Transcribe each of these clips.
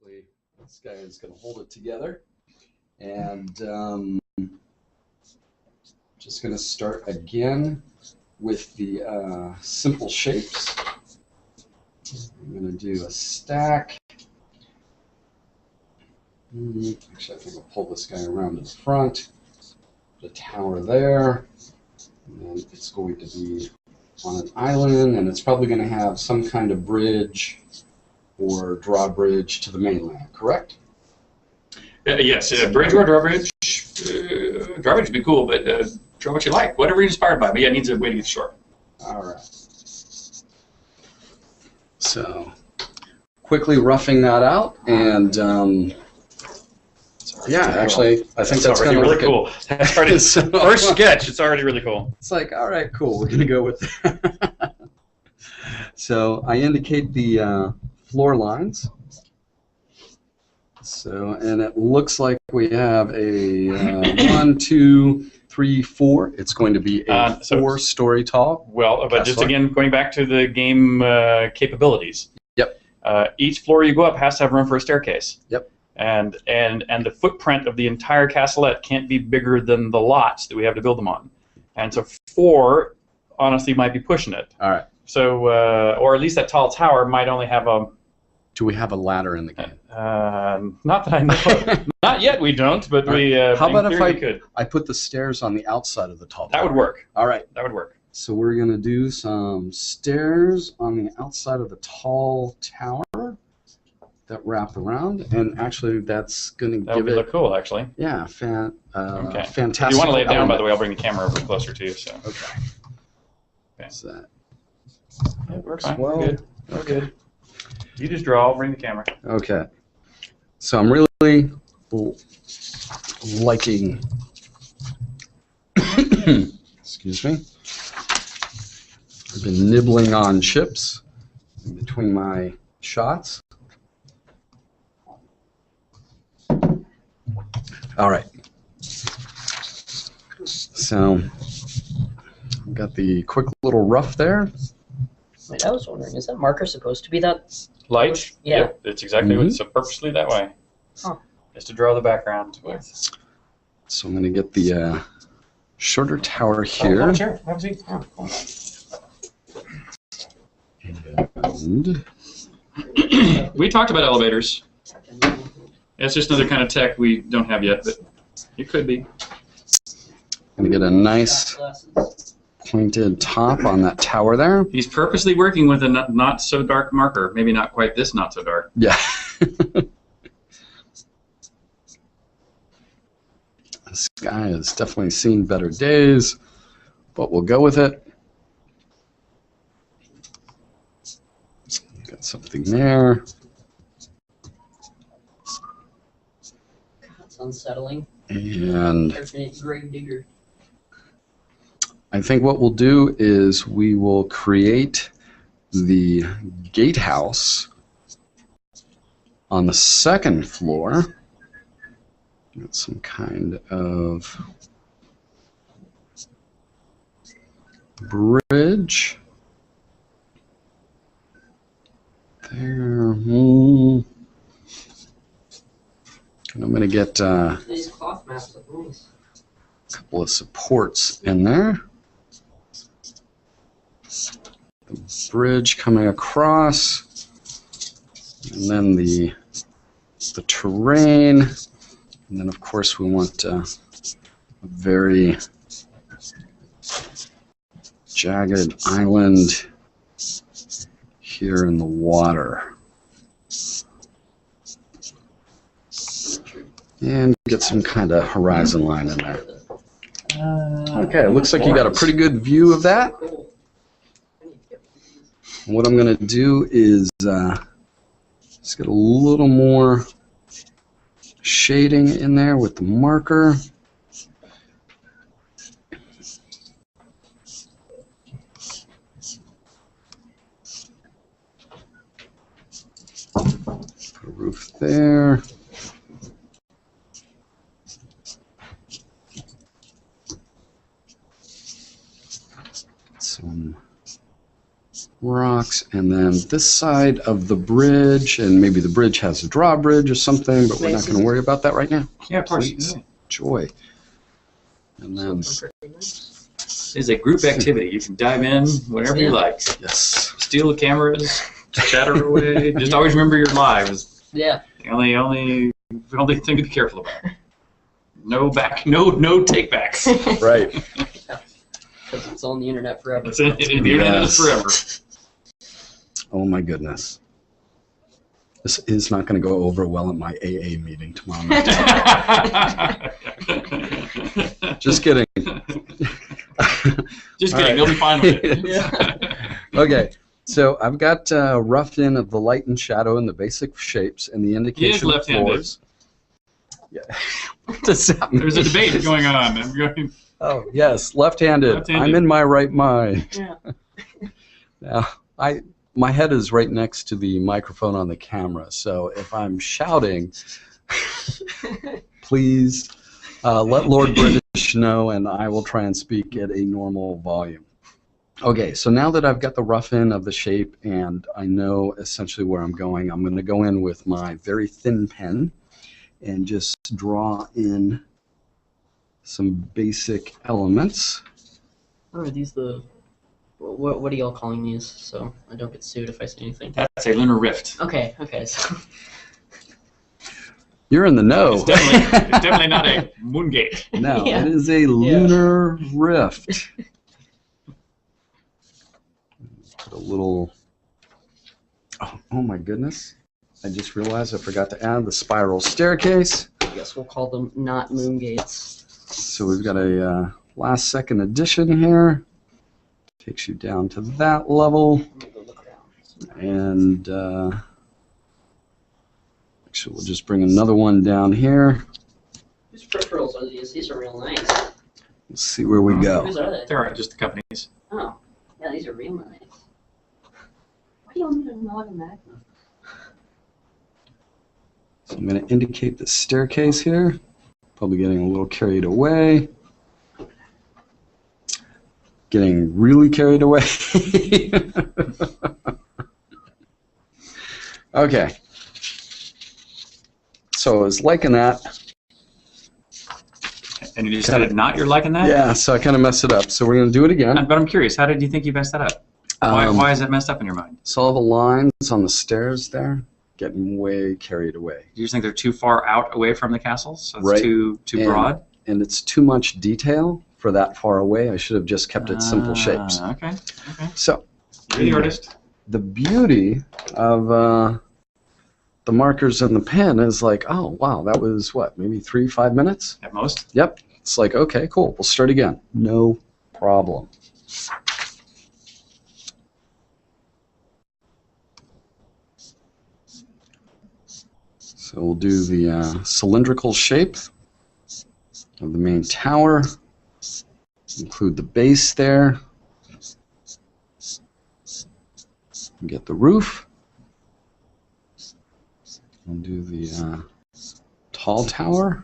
Hopefully this guy is going to hold it together. And just going to start again with the simple shapes. I'm going to do a stack. Actually, I think I'll pull this guy around to the front. The tower there. And then it's going to be on an island, and it's probably going to have some kind of bridge or drawbridge to the mainland, correct? Yes, bridge or drawbridge. Drawbridge would be cool, but draw what you like. Whatever you're inspired by. But yeah, it needs a way to get short. All right. So, quickly roughing that out, and yeah, actually, I think that's already kind of really cool. That's already first sketch. It's already really cool. It's like, all right, cool. We're gonna go with that. So I indicate the floor lines. So, and it looks like we have a 1, 2, 3, 4. It's going to be a 4-story tall. Well, but just again, going back to the game capabilities. Yep. Each floor you go up has to have room for a staircase. Yep. And the footprint of the entire Castlette can't be bigger than the lots that we have to build them on. And so 4, honestly, might be pushing it. All right. So, or at least that tall tower might only have a... Do we have a ladder in the game? Not that I know of. Not yet we don't, but we how about if could. I put the stairs on the outside of the tall tower? That would work. All right. That would work. So we're going to do some stairs on the outside of the tall tower that wrap around, and actually that's going to give it... look cool, actually. Yeah, okay. Fantastic. If you want to lay it down, by the way, I'll bring the camera over closer to you. So. Okay. So that works well. Good. We're good. You just draw. I'll bring the camera. Okay. So I'm really liking... Excuse me. I've been nibbling on chips in between my shots. All right. So I've got the quick little rough there. Wait, I was wondering, is that marker supposed to be that light? Yeah. Yep, it's exactly what it's purposely that way. Huh. Just to draw the background with. So I'm going to get the shorter tower here. Oh, sure. Have a seat. Oh, cool. And we talked about elevators. It's just another kind of tech we don't have yet, but it could be. I'm going to get a nice pointed top on that tower there. He's purposely working with a not so dark marker. Maybe not quite this not so dark. Yeah. This guy has definitely seen better days, but we'll go with it. Got something there. It's unsettling. And Grave digger. I think what we'll do is we will create the gatehouse on the second floor. Got some kind of bridge there. And I'm going to get These cloth maps look nice. a couple of supports in there. The bridge coming across, and then the terrain, and then of course we want a very jagged island here in the water. And get some kind of horizon line in there. Okay, it looks like you got a pretty good view of that. What I'm going to do is just get a little more shading in there with the marker. Put a roof there. Some rocks, and then this side of the bridge, and maybe the bridge has a drawbridge or something, but we're not going to worry about that right now. Yeah, of course. Please. Joy. And then It's a group activity. You can dive in whenever you like. yes, Steal the cameras, chatter away. Just always remember your lives. Yeah. The only thing to be careful about. No take backs. right. Because it's on the internet forever. The internet is forever. Oh my goodness. This is not going to go over well at my AA meeting tomorrow night. Just kidding. Just kidding. They'll be fine with it. Okay, so I've got roughed in of the light and shadow and the basic shapes and the indication of left-handed. floors. Yeah. What does that mean? There's a debate going on. I'm going. Oh yes, left-handed. Left-handed. I'm in my right mind. Yeah. Now, my head is right next to the microphone on the camera, so if I'm shouting, please let Lord British know, and I will try and speak at a normal volume. Okay, so now that I've got the rough in of the shape and I know essentially where I'm going to go in with my very thin pen and just draw in some basic elements. Oh, are these the... What are y'all calling these? So I don't get sued if I say anything. That's a lunar rift. Okay, so... You're in the know. It's definitely not a moon gate. No, Yeah. it is a lunar rift. Put a little... Oh my goodness. I just realized I forgot to add the spiral staircase. I guess we'll call them not moon gates. So we've got a last second addition here. Takes you down to that level. Let me go look around. And actually, we'll just bring another one down here. Whose peripherals are these? These are real nice. Let's see where we go. Whose are they? There are just the companies. Oh, yeah, these are real nice. Why do you want me to log a magnet? So I'm going to indicate the staircase here. Probably getting a little carried away. Getting really carried away. Okay. So I was liking that. And you decided not you're liking that? Yeah, so I kind of messed it up. So we're going to do it again. But I'm curious, how did you think you messed that up? Why is it messed up in your mind? So all the lines on the stairs there, getting way carried away. Do you just think they're too far out away from the castle? So it's Right. too broad? And it's too much detail for that far away. I should have just kept it simple shapes. Okay. So You're the artist. the beauty of the markers and the pen is like, oh, wow, that was what, maybe 3-5 minutes? At most. Yep. It's like, okay, cool. We'll start again. No problem. So we'll do the cylindrical shape of the main tower. Include the base there. Get the roof. We'll do the tall tower.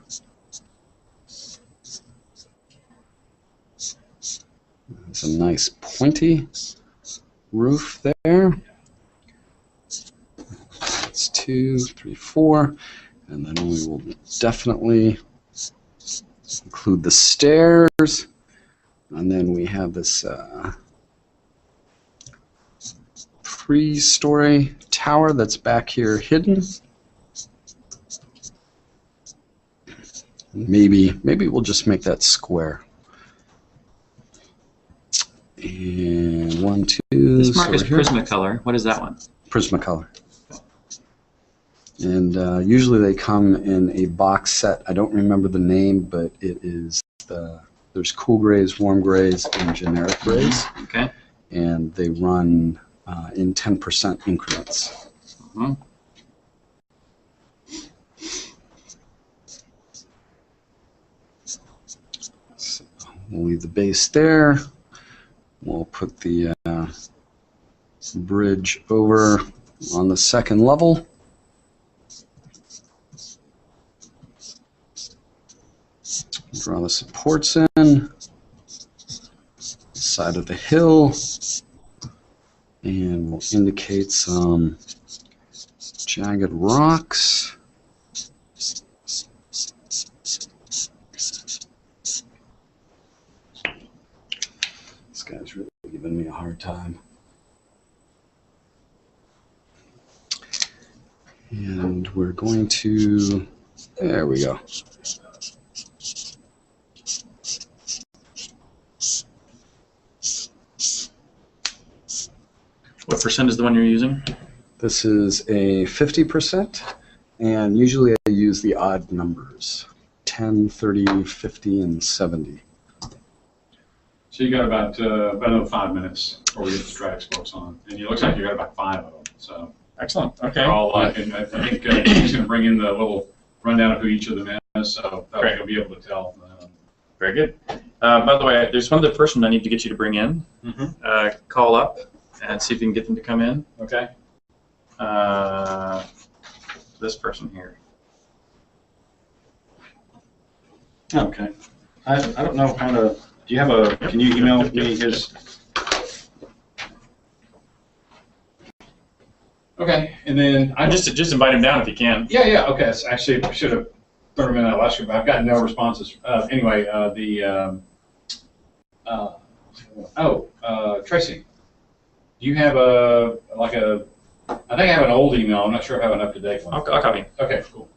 It's a nice pointy roof there. That's 2, 3, 4. And then we will definitely include the stairs. And then we have this 3-story tower that's back here hidden. Maybe we'll just make that square. And 1, 2. This mark is so here. Prismacolor. What is that one? Prismacolor. And usually they come in a box set. I don't remember the name, but it is there's cool grays, warm grays, and generic grays. Okay. And they run in 10% increments. Mm-hmm. So we'll leave the base there. We'll put the bridge over on the second level. Draw the supports in, side of the hill, And we'll indicate some jagged rocks. This guy's really giving me a hard time. And we're going to, there we go. What percent is the one you're using? This is a 50%, and usually I use the odd numbers, 10, 30, 50, and 70. So you got about another 5 minutes before we get the tracks folks on, and it looks like you got about 5 of them. So Excellent. Okay. they're all, and I think he's going to bring in the little rundown of who each of them is, so that way you'll be able to tell. Very good. By the way, there's one other person I need to get you to bring in. Call up and see if you can get them to come in. Okay. This person here. Okay. I don't know how to. Do you have a? Can you email me his? Okay, and then I just invite him down if you can. Yeah. Okay. So actually, I should have thrown him in that last group. I've got no responses. Anyway, Tracy, do you have I think I have an old email. I'm not sure if I have an up-to-date one. I'll copy. Okay, cool.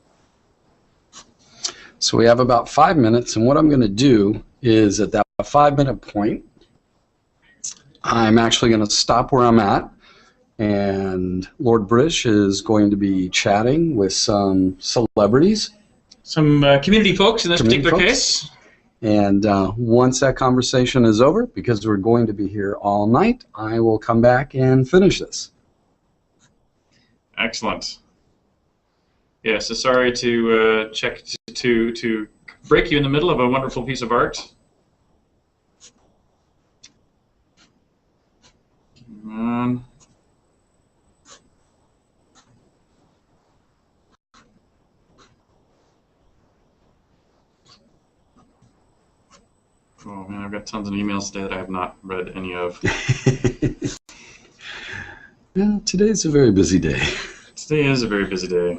So we have about 5 minutes, and what I'm going to do is at that 5-minute point, I'm actually going to stop where I'm at, and Lord British is going to be chatting with some celebrities. Some community folks in this Community particular folks. case. And once that conversation is over, because we're going to be here all night, I will come back and finish this. Excellent. Yeah, so sorry to to break you in the middle of a wonderful piece of art. Oh man, I've got tons of emails today that I have not read any of. Well, today's a very busy day. Today is a very busy day.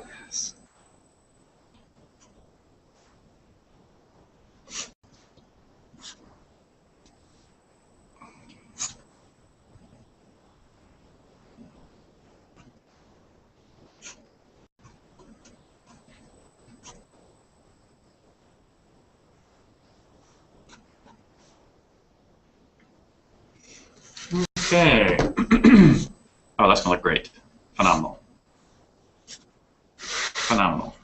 Okay. Oh, that's gonna look great. Phenomenal. Phenomenal.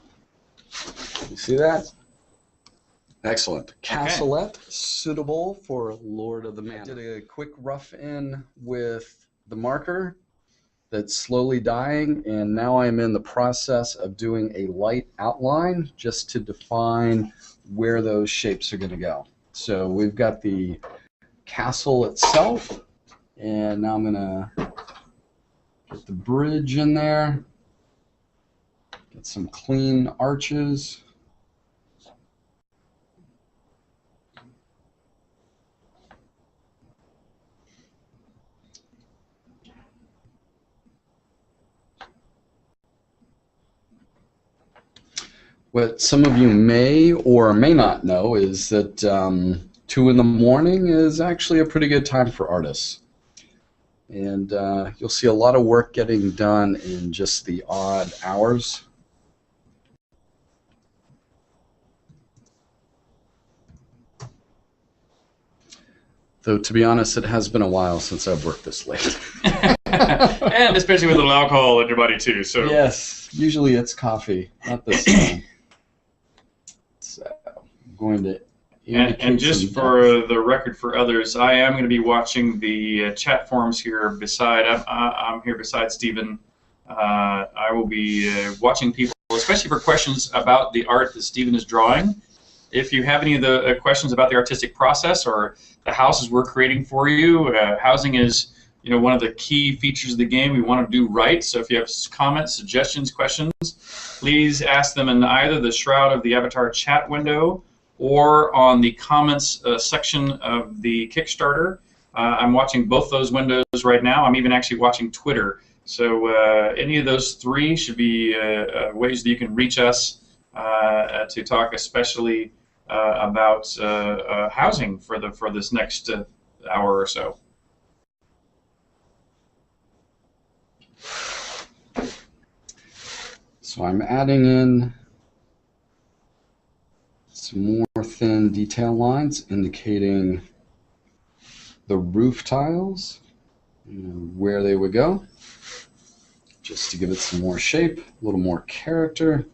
You see that? Excellent. Castlette, suitable for Lord of the Manor. I did a quick rough in with the marker that's slowly dying, and now I'm in the process of doing a light outline just to define where those shapes are going to go. So we've got the castle itself, and now I'm going to get the bridge in there, get some clean arches. What some of you may or may not know is that 2 in the morning is actually a pretty good time for artists. And you'll see a lot of work getting done in just the odd hours. Though, to be honest, it has been a while since I've worked this late. And especially with a little alcohol in your body, too. So. Yes, usually it's coffee, not this time. So, I'm going to And just for the record for others, I am going to be watching the chat forums here beside. I'm here beside Stephen. I will be watching people, especially for questions about the art that Stephen is drawing. If you have any of the questions about the artistic process or the houses we're creating for you, housing is one of the key features of the game we want to do right. So if you have comments, suggestions, questions, please ask them in either the Shroud of the Avatar chat window or on the comments section of the Kickstarter. I'm watching both those windows right now. I'm even actually watching Twitter. So any of those three should be ways that you can reach us to talk, especially about housing for this next hour or so. So I'm adding in some more thin detail lines indicating the roof tiles, where they would go, just to give it some more shape, a little more character.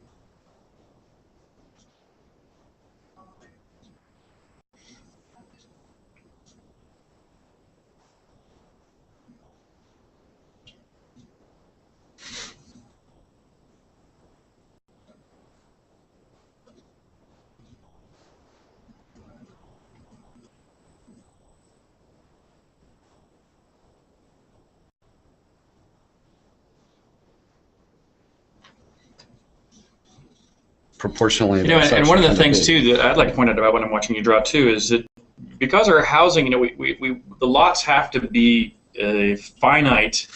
Proportionally, And one of the things too that I'd like to point out about when I'm watching you draw too is that because our housing, the lots have to be a finite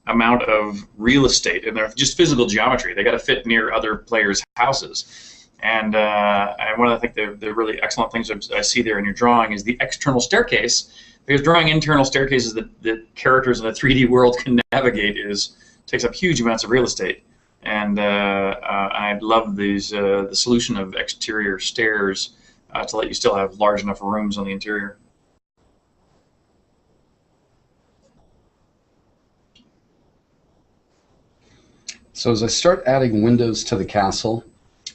amount of real estate, and they're just physical geometry. They got to fit near other players' houses. And one of the really excellent things I see there in your drawing is the external staircase, because drawing internal staircases that characters in a 3D world can navigate takes up huge amounts of real estate. And I love the solution of exterior stairs to let you still have large enough rooms on the interior. So as I start adding windows to the castle,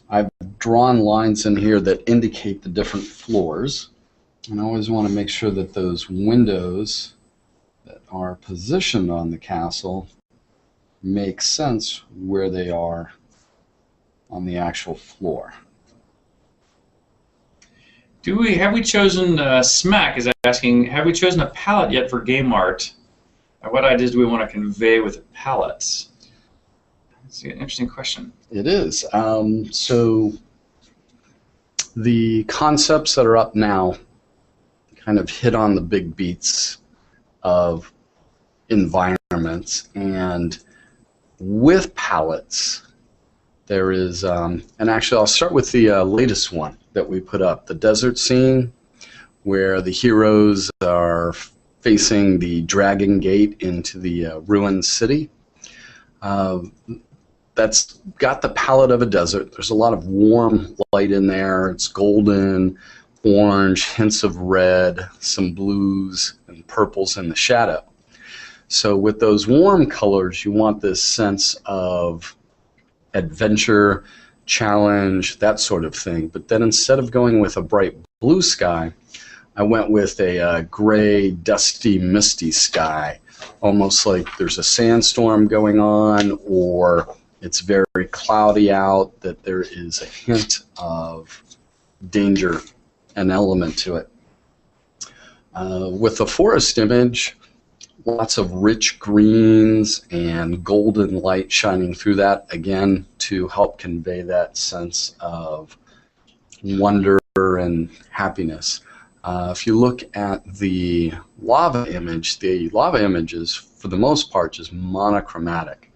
I've drawn lines in here that indicate the different floors. And I always want to make sure that those windows that are positioned on the castle make sense where they are on the actual floor. Have we chosen, Smack is asking, have we chosen a palette yet for game art? What ideas do we want to convey with palettes? That's an interesting question. It is. So the concepts that are up now kind of hit on the big beats of environments, and with palettes there is, and actually I'll start with the latest one that we put up, the desert scene where the heroes are facing the Dragon Gate into the ruined city. That's got the palette of a desert. There's a lot of warm light in there. It's golden, orange, hints of red, some blues and purples in the shadow. So with those warm colors, you want this sense of adventure, challenge, that sort of thing. But then instead of going with a bright blue sky, I went with a gray, dusty, misty sky, almost like there's a sandstorm going on, or it's very cloudy out, that there is a hint of danger, an element to it. With the forest image, lots of rich greens and golden light shining through that, again, to help convey that sense of wonder and happiness. If you look at the lava image is, for the most part, just monochromatic.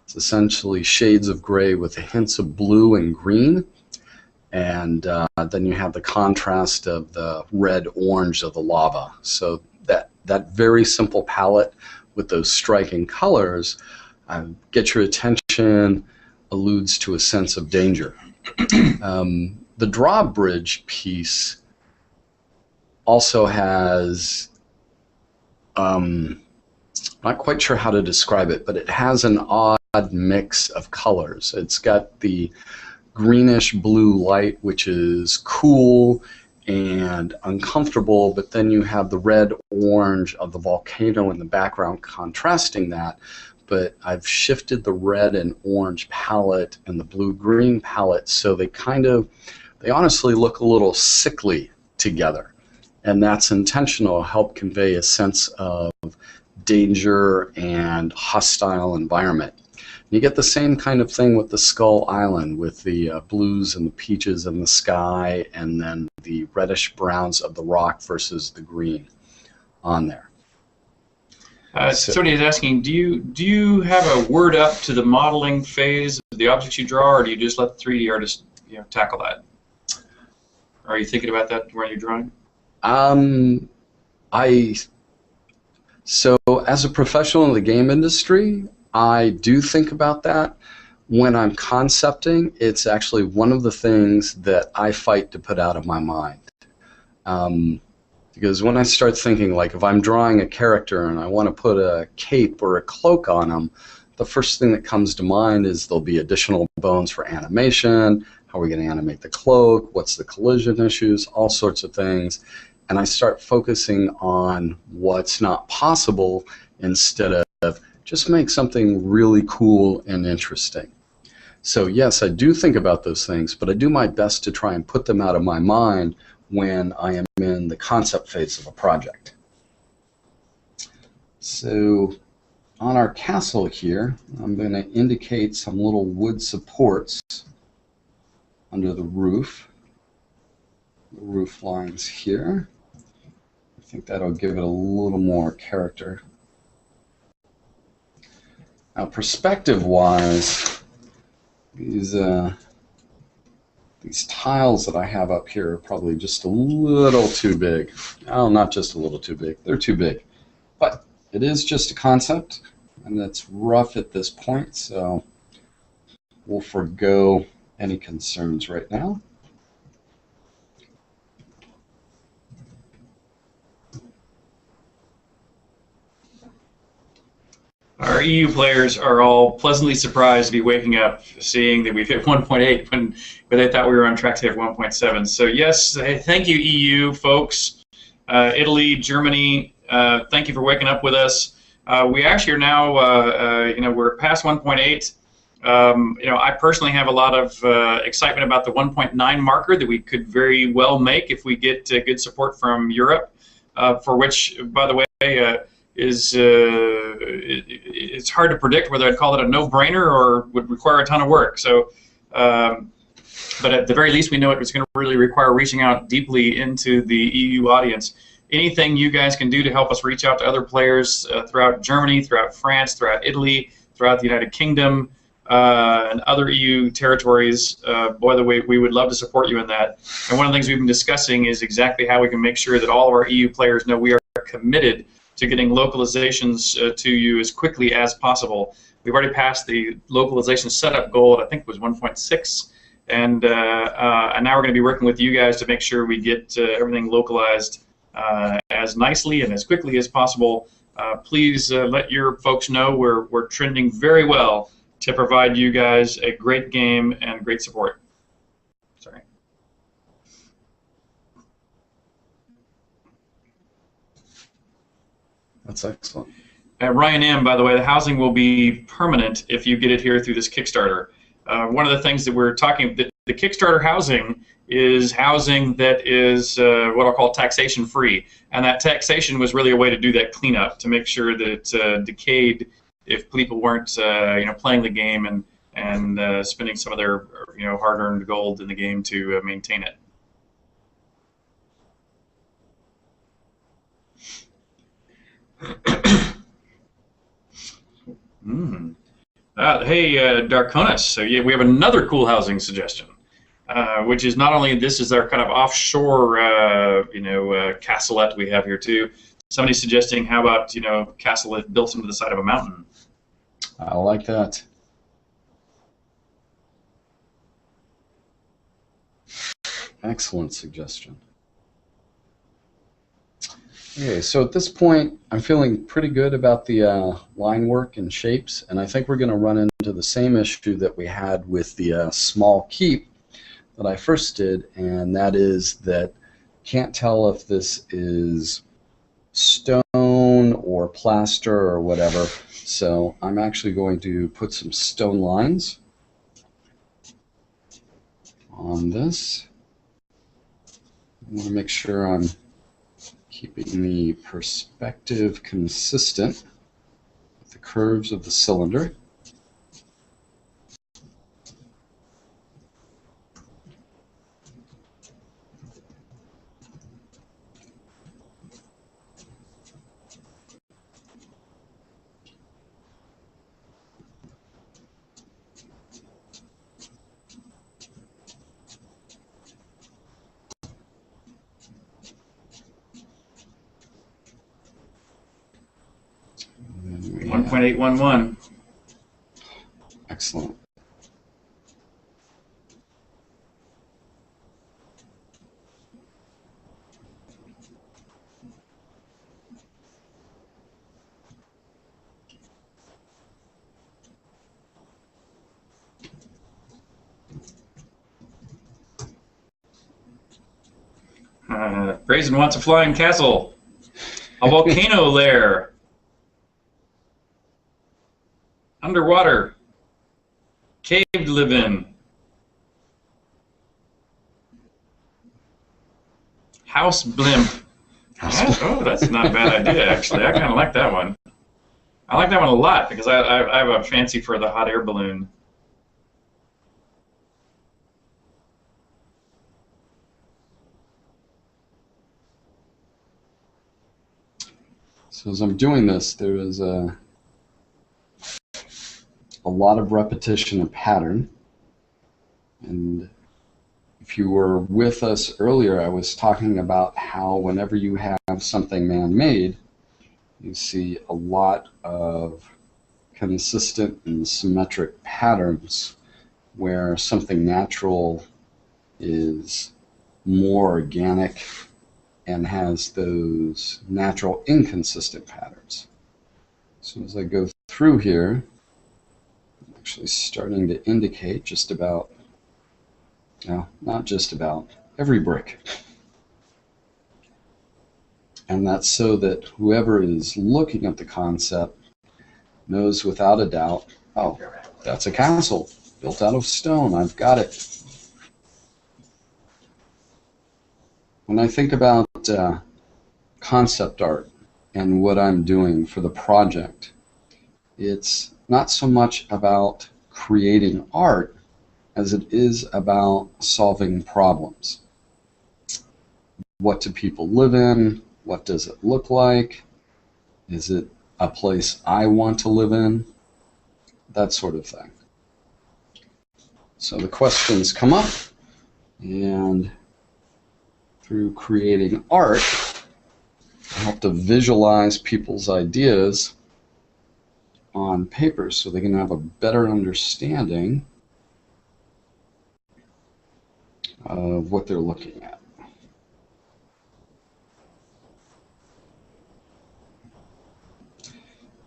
It's essentially shades of gray with hints of blue and green, and then you have the contrast of the red-orange of the lava. So that very simple palette with those striking colors get your attention, alludes to a sense of danger. The drawbridge piece also has, not quite sure how to describe it, but it has an odd mix of colors. It's got the greenish blue light, which is cool and uncomfortable, but then you have the red orange of the volcano in the background contrasting that. But I've shifted the red and orange palette and the blue green palette so they honestly look a little sickly together, and that's intentional, help convey a sense of danger and hostile environment. You get the same kind of thing with the Skull Island, with the blues and the peaches in the sky, and then the reddish browns of the rock versus the green on there. Somebody is asking, do you have a word up to the modeling phase of the objects you draw, or do you just let the 3D artist tackle that? Are you thinking about that when you're drawing? So as a professional in the game industry, I do think about that. When I'm concepting, it's actually one of the things that I fight to put out of my mind. Because when I start thinking, like if I'm drawing a character and I want to put a cape or a cloak on them, the first thing that comes to mind is there'll be additional bones for animation. How are we going to animate the cloak? What's the collision issues? All sorts of things. And I start focusing on what's not possible instead of just make something really cool and interesting. So yes, I do think about those things, but I do my best to try and put them out of my mind when I am in the concept phase of a project. So on our castle here, I'm going to indicate some little wood supports under the roof lines here. I think that'll give it a little more character. Now perspective-wise, these tiles that I have up here are probably just a little too big. Oh, not just a little too big. They're too big. But it is just a concept, and it's rough at this point, so we'll forego any concerns right now. Our EU players are all pleasantly surprised to be waking up seeing that we've hit 1.8 when they thought we were on track to hit 1.7. So yes, thank you EU folks, Italy, Germany. Thank you for waking up with us. We actually are now, we're past 1.8. I personally have a lot of excitement about the 1.9 marker that we could very well make if we get good support from Europe, for which, by the way, it's hard to predict whether I'd call it a no-brainer or would require a ton of work. So, but at the very least, we know it's going to really require reaching out deeply into the EU audience. Anything you guys can do to help us reach out to other players throughout Germany, throughout France, throughout Italy, throughout the United Kingdom, and other EU territories, boy, we would love to support you in that. And one of the things we've been discussing is exactly how we can make sure that all of our EU players know we are committed to getting localizations to you as quickly as possible. We've already passed the localization setup goal, I think was 1.6, and now we're going to be working with you guys to make sure we get everything localized as nicely and as quickly as possible. Please let your folks know we're trending very well to provide you guys a great game and great support. Sorry. That's excellent. Ryan M., by the way, the housing will be permanent if you get it here through this Kickstarter. One of the things that we're talking, the Kickstarter housing is housing that is what I'll call taxation free, and that taxation was really a way to do that cleanup to make sure that it decayed if people weren't playing the game and spending some of their hard-earned gold in the game to maintain it. Hey, Darkonis, so yeah, we have another cool housing suggestion, which is not only this is our kind of offshore, Castlette we have here too. Somebody's suggesting, how about Castlette built into the side of a mountain? I like that. Excellent suggestion. Okay, so at this point, I'm feeling pretty good about the line work and shapes, and I think we're going to run into the same issue that we had with the small keep that I first did, and that is that can't tell if this is stone or plaster or whatever, so I'm actually going to put some stone lines on this. I want to make sure I'm keeping the perspective consistent with the curves of the cylinder. 1.811. Excellent. Grayson wants a flying castle. A volcano lair. Underwater. Cave to live in. House blimp. Oh, that's not a bad idea, actually. I kind of like that one. I like that one a lot because I have a fancy for the hot air balloon. So as I'm doing this, there is a lot of repetition and pattern. And if you were with us earlier, I was talking about how whenever you have something man-made, you see a lot of consistent and symmetric patterns where something natural is more organic and has those natural inconsistent patterns. So as I go through here, I'm actually starting to indicate just about, no, not just about, every brick. And that's so that whoever is looking at the concept knows without a doubt, oh, that's a castle built out of stone. I've got it. When I think about concept art and what I'm doing for the project, it's not so much about creating art as it is about solving problems. What do people live in? What does it look like? Is it a place I want to live in? That sort of thing. So the questions come up, and through creating art, I have to visualize people's ideas on paper so they can have a better understanding of what they're looking at.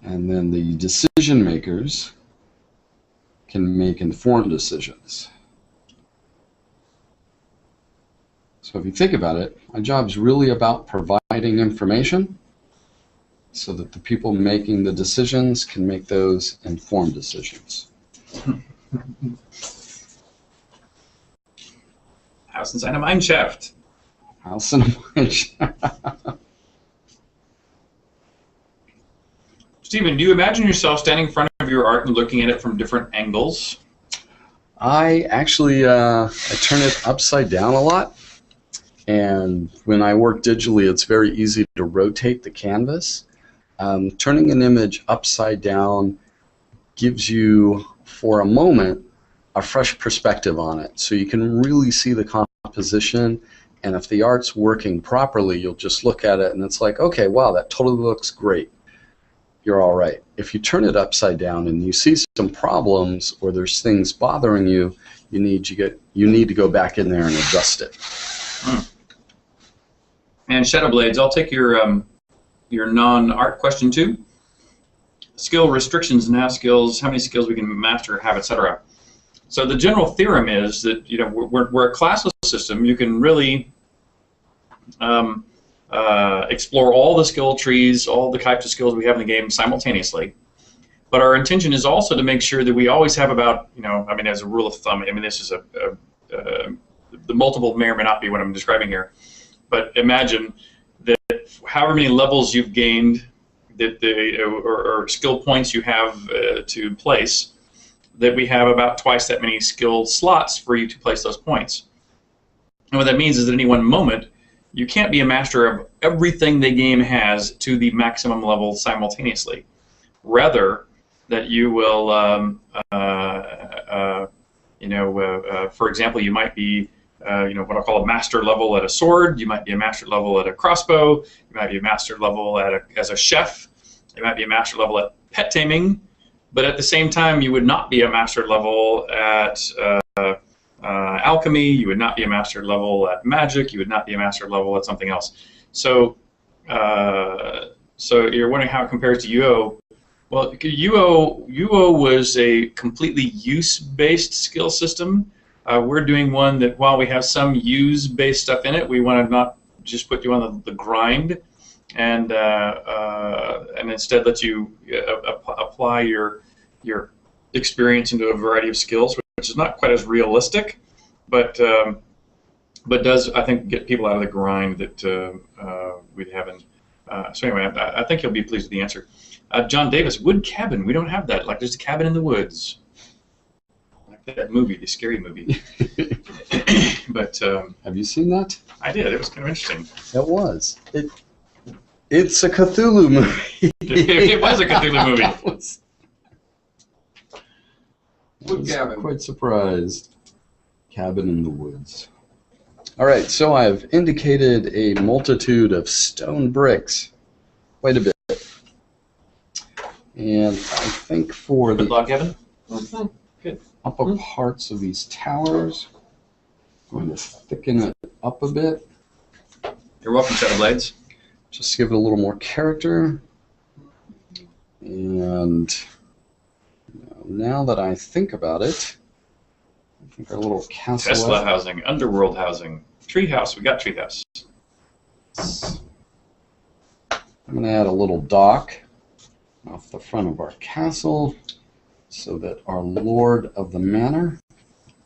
And then the decision makers can make informed decisions. So if you think about it, my job's really about providing information so that the people making the decisions can make those informed decisions. House inside a mine shaft. House in a mine shaft. Stephen, do you imagine yourself standing in front of your art and looking at it from different angles? I actually I turn it upside down a lot. And when I work digitally, it's very easy to rotate the canvas. Turning an image upside down gives you, for a moment, a fresh perspective on it. So you can really see the composition, and if the art's working properly, you'll just look at it and it's like, okay, wow, that totally looks great. You're all right. If you turn it upside down and you see some problems or there's things bothering you, you need to go back in there and adjust it. And Shadowblades, I'll take your non-art question too. Skill restrictions and how many skills we can master, have, etc. So the general theorem is that we're a classless system. You can really explore all the skill trees, all the types of skills we have in the game simultaneously. But our intention is also to make sure that we always have about, as a rule of thumb, this is the multiple may or may not be what I'm describing here. But imagine that however many levels you've gained, or skill points you have to place, that we have about twice that many skill slots for you to place those points. And what that means is that at any one moment, you can't be a master of everything the game has to the maximum level simultaneously. Rather, that you will, for example, you might be, what I'll call a master level at a sword. You might be a master level at a crossbow. You might be a master level as a chef. You might be a master level at pet taming, but at the same time, you would not be a master level at alchemy. You would not be a master level at magic. You would not be a master level at something else. So, so you're wondering how it compares to UO. Well, UO was a completely use-based skill system. We're doing one that, while we have some use-based stuff in it, we want to not just put you on the grind, and instead let you apply your experience into a variety of skills, which is not quite as realistic, but does, I think, get people out of the grind that we haven't. So anyway, I think you'll be pleased with the answer. John Davis, wood cabin. We don't have that. Like, there's a cabin in the woods. Like that movie, the scary movie. But have you seen that? I did. It was kind of interesting. It was. It's a Cthulhu movie. It was a Cthulhu movie. Wood cabin. Quite surprised. Cabin in the woods. All right, so I've indicated a multitude of stone bricks, quite a bit. And I think for the log cabin? Good. Upper parts of these towers, I'm going to thicken it up a bit. You're welcome, Shadow Blades. Just give it a little more character. And now that I think about it, I think our little castle. Tesla housing, underworld housing, treehouse. We got treehouse. I'm going to add a little dock off the front of our castle so that our lord of the manor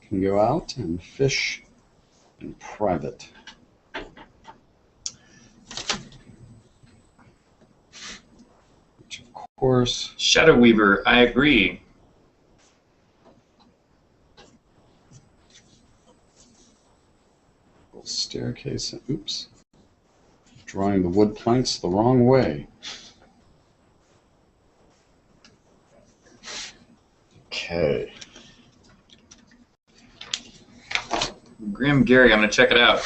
can go out and fish in private. Which, of course... Shadow Weaver, I agree. Staircase, oops. Drawing the wood planks the wrong way. Okay. Grim Gary, I'm going to check it out.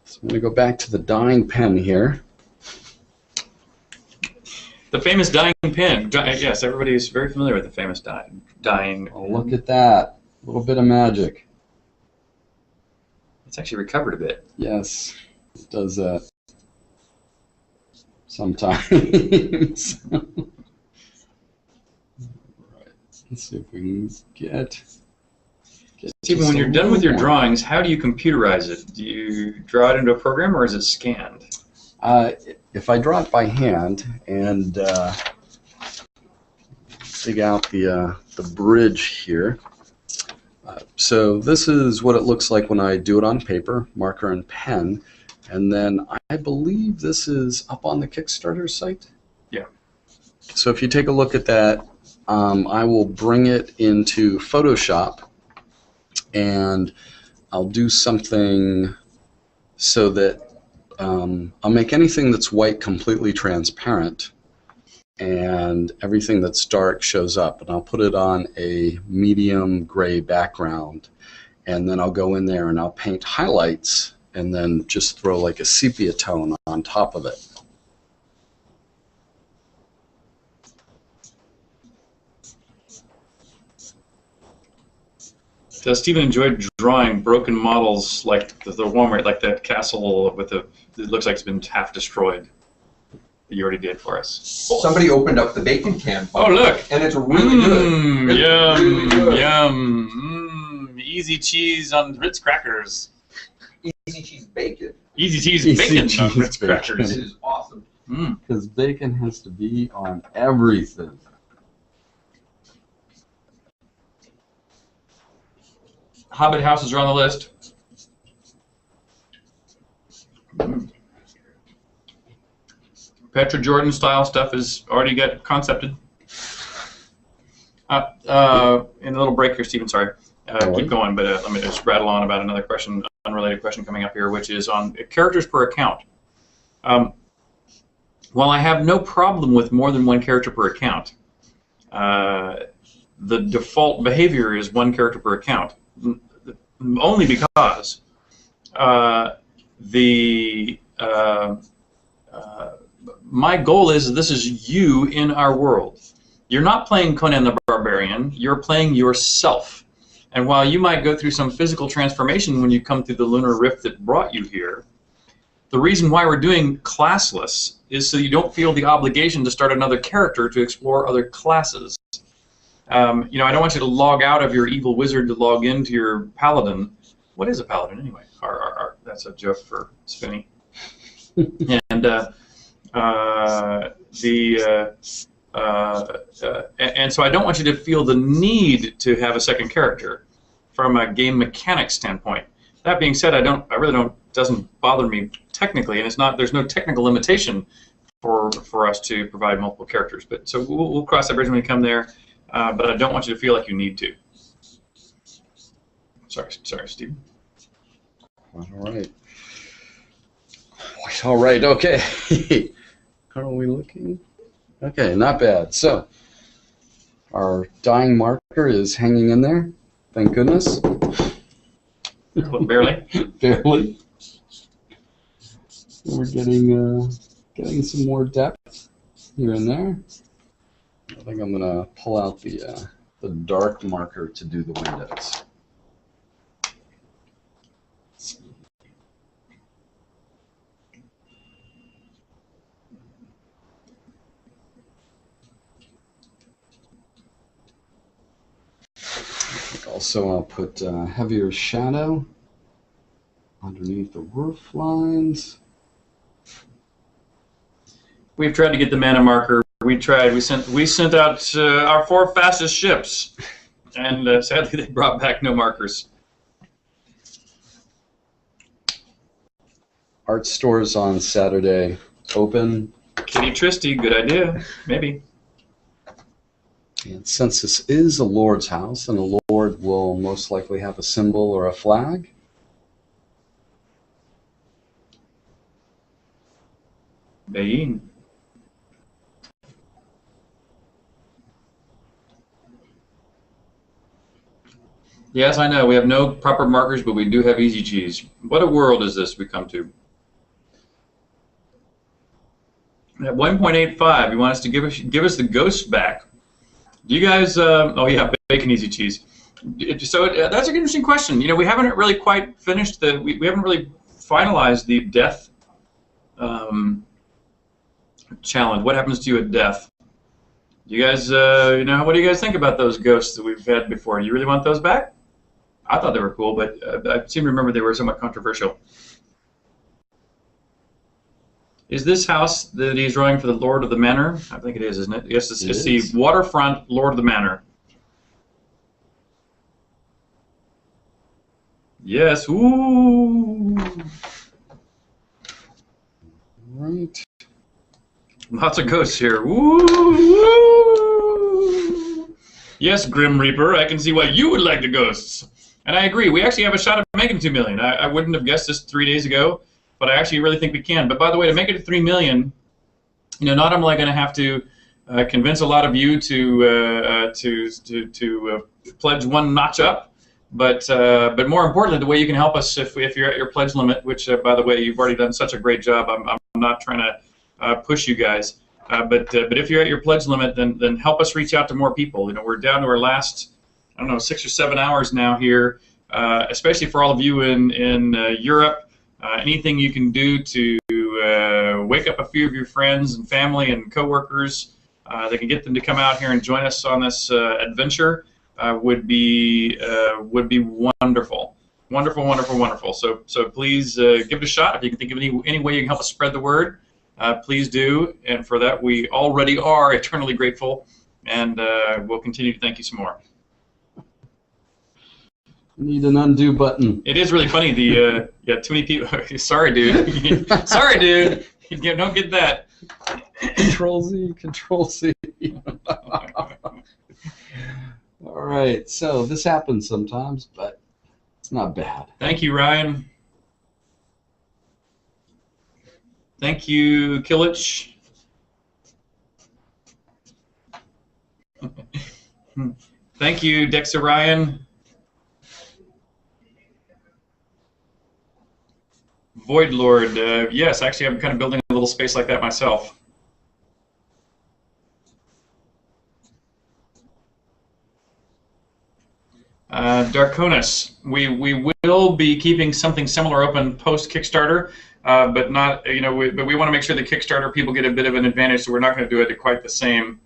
So I'm going to go back to the dyeing pen here. The famous dyeing pen. Yes, everybody is very familiar with the famous dyeing. Oh, look at that. A little bit of magic. It's actually recovered a bit. Yes, it does that sometimes. Right. Let's see if we can get Stephen, when you're done with your drawings, how do you computerize it? Do you draw it into a program, or is it scanned? If I draw it by hand and dig out the bridge here. So this is what it looks like when I do it on paper, marker and pen, and then I believe this is up on the Kickstarter site. Yeah. So if you take a look at that, I will bring it into Photoshop, and I'll do something so that I'll make anything that's white completely transparent, and everything that's dark shows up, and I'll put it on a medium gray background, and then I'll go in there and I'll paint highlights and then just throw like a sepia tone on top of it. Does Stephen enjoy drawing broken models like the one where, like that castle with it looks like it's been half destroyed? That you already did for us. Somebody opened up the bacon can. Oh, look! And it's really good. It's Yum, really good. yum. Easy cheese on Ritz crackers. Easy cheese bacon. Easy cheese Easy bacon cheese on Ritz bacon. crackers. This is awesome. Because bacon has to be on everything. Hobbit houses are on the list. Petra Jordan style stuff is already got concepted. In a little break here, Stephen, sorry. Keep going, but let me just rattle on about another question, unrelated question coming up here, which is on characters per account. While I have no problem with more than one character per account, the default behavior is one character per account, only because my goal is this is you in our world. You're not playing Conan the Barbarian. You're playing yourself. And while you might go through some physical transformation when you come through the lunar rift that brought you here, the reason why we're doing classless is so you don't feel the obligation to start another character to explore other classes. You know, I don't want you to log out of your evil wizard to log into your paladin. What is a paladin anyway? That's a joke for Spinny. And and so I don't want you to feel the need to have a second character from a game mechanic standpoint. That being said, doesn't bother me technically, and there's no technical limitation for us to provide multiple characters. But so we'll cross that bridge when we come there. But I don't want you to feel like you need to. Sorry, Steve. All right. All right. Okay. How are we looking? Okay, not bad. So our dying marker is hanging in there. Thank goodness. Barely. Barely. We're getting some more depth here and there. I think I'm gonna pull out the dark marker to do the windows. Also, I'll put heavier shadow underneath the roof lines. We've tried to get the mana marker. We tried. We sent out our 4 fastest ships, and sadly they brought back no markers. Art stores on Saturday open. Kitty Tristy, good idea. Maybe. And since this is a Lord's house, and a Lord will most likely have a symbol or a flag. Bayin. Yes, I know. We have no proper markers, but we do have easy cheese. What a world is this we come to? At 1.85, you want us to give us the ghost back. Do you guys? Oh yeah, bacon easy cheese. So that's an interesting question. You know, we haven't really quite finished we haven't really finalized the death challenge. What happens to you at death? You guys, you know, what do you guys think about those ghosts that we've had before? Do you really want those back? I thought they were cool, but I seem to remember they were somewhat controversial. Is this house that he's drawing for the Lord of the Manor? I think it is, isn't it? Yes, it's the waterfront Lord of the Manor. Yes, ooh. Right. Lots of ghosts here. Ooh, ooh. Yes, Grim Reaper, I can see why you would like the ghosts. And I agree, we actually have a shot of making 2 million. I wouldn't have guessed this 3 days ago, but I actually really think we can. But by the way, to make it to 3 million, you know, not only am I going to have to convince a lot of you to pledge 1 notch up, but more importantly, the way you can help us if you're at your pledge limit, which by the way, you've already done such a great job. I'm not trying to push you guys, but if you're at your pledge limit, then help us reach out to more people. You know, we're down to our last, I don't know, 6 or 7 hours now here, especially for all of you in Europe. Anything you can do to wake up a few of your friends and family and coworkers that can get them to come out here and join us on this adventure would be wonderful. Wonderful, wonderful, wonderful. So please give it a shot. If you can think of any way you can help us spread the word, please do. And for that, we already are eternally grateful, and we'll continue to thank you some more. Need an undo button. It is really funny. Yeah, too many people. Sorry, dude. Sorry, dude. You don't get that. Control Z, Control Z. All right, so this happens sometimes, but it's not bad. Thank you, Ryan. Thank you, Killich. Thank you, Dexter Ryan. Void Lord, yes, actually I'm kind of building a little space like that myself. Darkonis, we will be keeping something similar open post Kickstarter, but not but we want to make sure the Kickstarter people get a bit of an advantage, so we're not going to do it at quite the same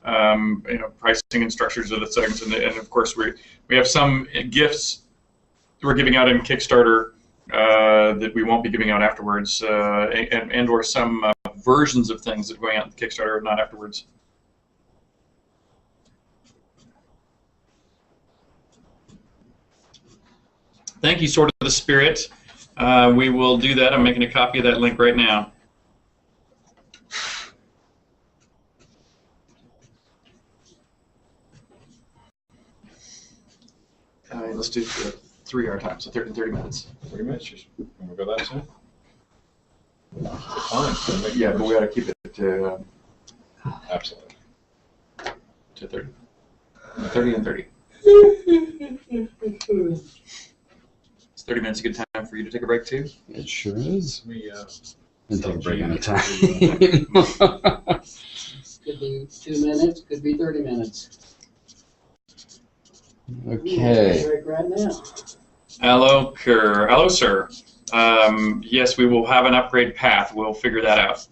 pricing and structures of the segments, and of course we have some gifts that we're giving out in Kickstarter that we won't be giving out afterwards, and or some versions of things that are going out in Kickstarter not afterwards. Thank you, Sword of the Spirit. We will do that. I'm making a copy of that link right now. All right, let's do 3 hour time, so 30 minutes. 30 minutes. Can we go that soon? Fine. Yeah, but we got to keep it to Absolutely. 30. 30 and 30. Is 30 minutes a good time for you to take a break too? It sure is. We And take a break celebrating anytime. Could be 2 minutes, could be 30 minutes. Okay. Break right now. Hello, sir. Yes, we will have an upgrade path. We'll figure that out.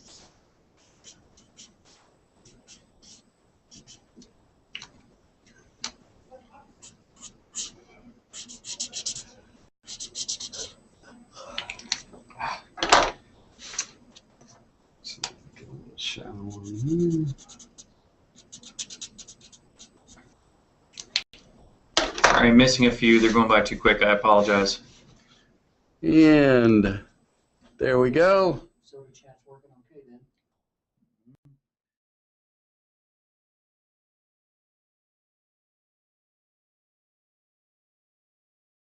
Sorry, I'm missing a few. They're going by too quick. I apologize. And there we go.